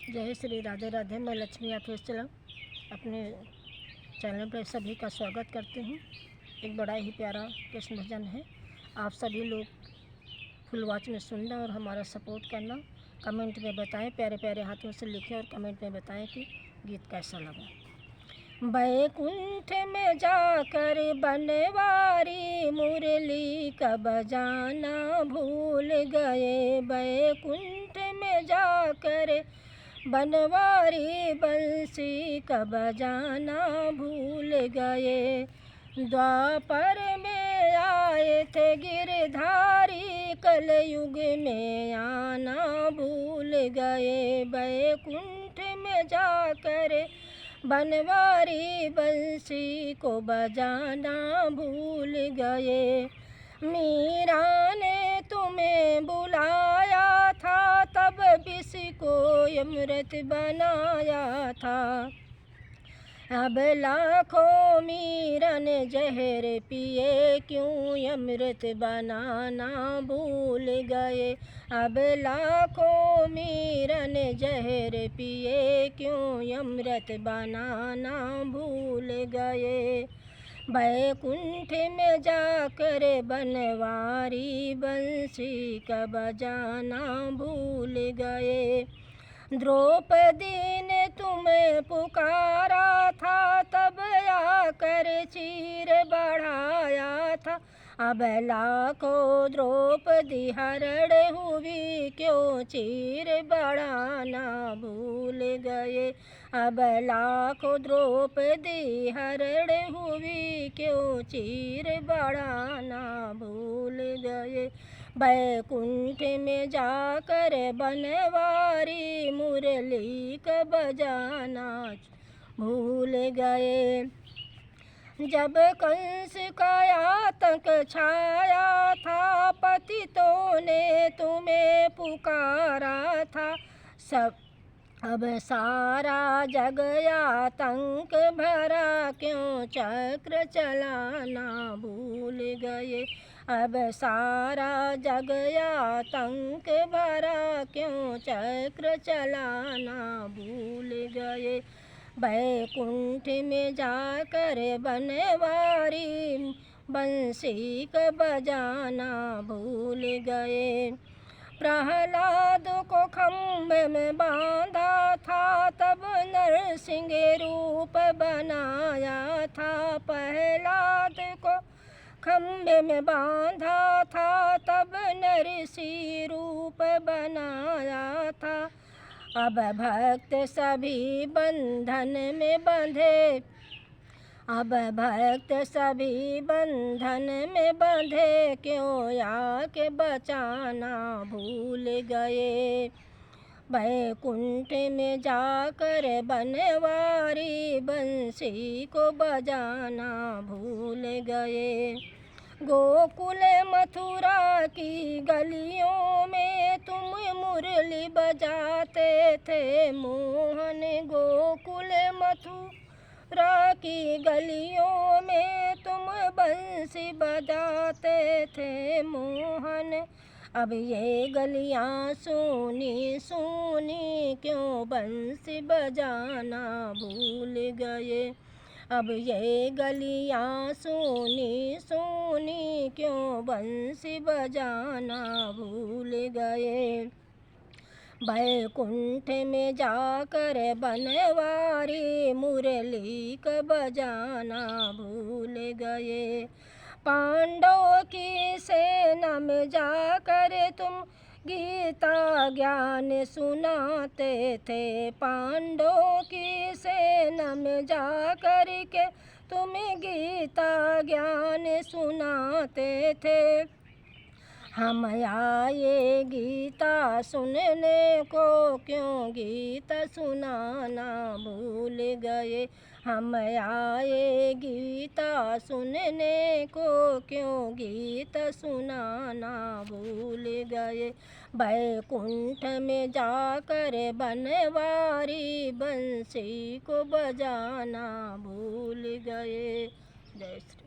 जय श्री राधे राधे। मैं लक्ष्मी ऑफिशियल अपने चैनल पर सभी का स्वागत करती हूँ। एक बड़ा ही प्यारा कृष्ण भजन है। आप सभी लोग फुल वॉच में सुनना और हमारा सपोर्ट करना। कमेंट में बताएं, प्यारे प्यारे हाथों से लिखें और कमेंट में बताएं कि गीत कैसा लगा। बैकुंठ में जाकर बनवारी मुरली का बजाना भूल गए। बैकुंठ में जाकर बनवारी बंसी का बजाना भूल गए। द्वापर में आए थे गिरधारी, कलयुग में आना भूल गए। बैकुंठ में जाकर बनवारी बंसी को बजाना भूल गए। मीरा ने तुम्हें बुलाया था, तब विष को अमृत बनाया था। अब लाखों मीरन जहर पिए, क्यों अमृत बनाना भूल गए। अब लाखों मीरन जहर पिए, क्यों अमृत बनाना भूल गए। बैकुंठ में जाकर बनवारी बंसी का बजाना भूल गए। द्रौपदी ने तुम्हें पुकारा था, तब आकर चीर बढ़ाया था। अब लाखों द्रौपदी हरण हुई, क्यों चीर बढ़ाना भूल गए। अब लाखों द्रौपदी हरण हुई, क्यों चीर बढ़ाना भूल गए। बैकुंठ में जाकर बनवारी मुरली का बजाना भूल गए। जब कंस का आतंक छाया था, पतितों ने तुम्हें पुकारा था। सब अब सारा जग आतंक भरा, क्यों चक्र चलाना भूल गए। अब सारा जग आतंक भरा, क्यों चक्र चलाना भूल गए। बैकुंठ में जाकर बनवारी बंसी का बजाना भूल गए। प्रहलाद को खम्भे में बांधा था, तब नरसिंह रूप बनाया था। प्रहलाद को खम्भे में बांधा था, तब नरसिंह रूप बनाया था। अब भक्त सभी बंधन में बंधे, अब भक्त सभी बंधन में बंधे, क्यों आके बचाना भूल गए। बैकुंठ में जाकर बनवारी बंसी को बजाना भूल गए। गोकुल मथुरा की गलियों में तुम मुरली बजाते थे मोहन। गोकुल मथुरा की गलियों में तुम बंसी बजाते थे मोहन। अब ये गलियां सुनी सुनी, क्यों बंसी बजाना भूल गए। अब ये गलियां सुनी सुनी, क्यों बंसी बजाना भूल गए। बैकुंठ में जाकर बनवारी मुरली का बजाना भूल गए। पांडवों की सेना में जाकर तुम गीता ज्ञान सुनाते थे। पांडवों की सेना में जाकर के तुम गीता ज्ञान सुनाते थे। हम आए गीता सुनने को, क्यों गीता सुनाना भूल गए। हम आए गीता सुनने को, क्यों गीता सुनाना भूल गए। बैकुंठ में जाकर बनवारी बंसी को बजाना भूल गए। जय श्री